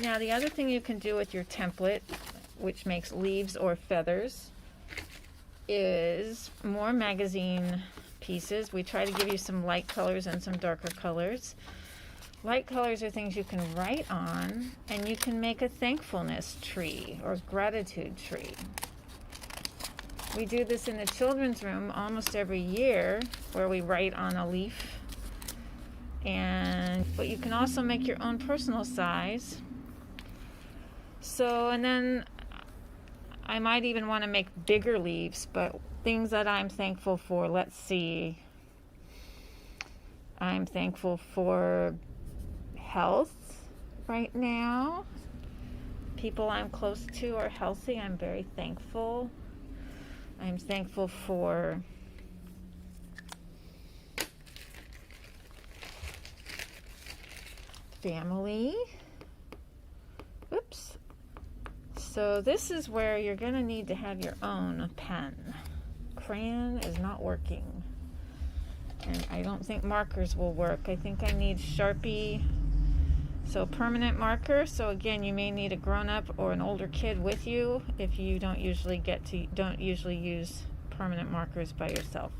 Now the other thing you can do with your template, which makes leaves or feathers, is more magazine pieces. We try to give you some light colors and some darker colors. Light colors are things you can write on, and you can make a thankfulness tree or gratitude tree. We do this in the children's room almost every year, where we write on a leaf. But you can also make your own personal size. So, and then I might even want to make bigger leaves, but things that I'm thankful for, let's see. I'm thankful for health right now. People I'm close to are healthy. I'm very thankful. I'm thankful for family. Oops. So this is where you're going to need to have your own pen. Crayon is not working. And I don't think markers will work. I think I need Sharpie. So permanent marker. So again, you may need a grown-up or an older kid with you if you don't usually use permanent markers by yourself.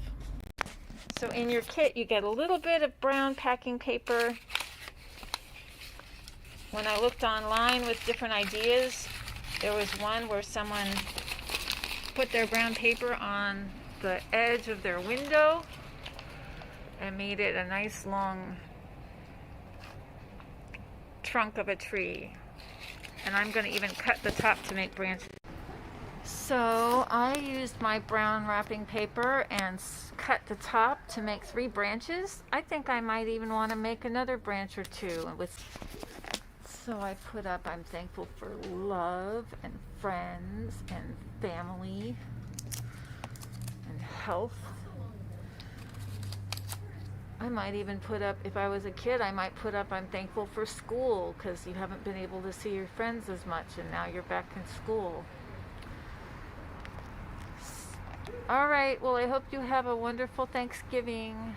So in your kit, you get a little bit of brown packing paper. When I looked online with different ideas, there was one where someone put their brown paper on the edge of their window and made it a nice long trunk of a tree. And I'm going to even cut the top to make branches. So I used my brown wrapping paper and cut the top to make 3 branches. I think I might even want to make another branch or 2 So I put up, I'm thankful for love and friends and family and health. I might even put up, if I was a kid, I might put up, I'm thankful for school, because you haven't been able to see your friends as much and now you're back in school. All right, well, I hope you have a wonderful Thanksgiving.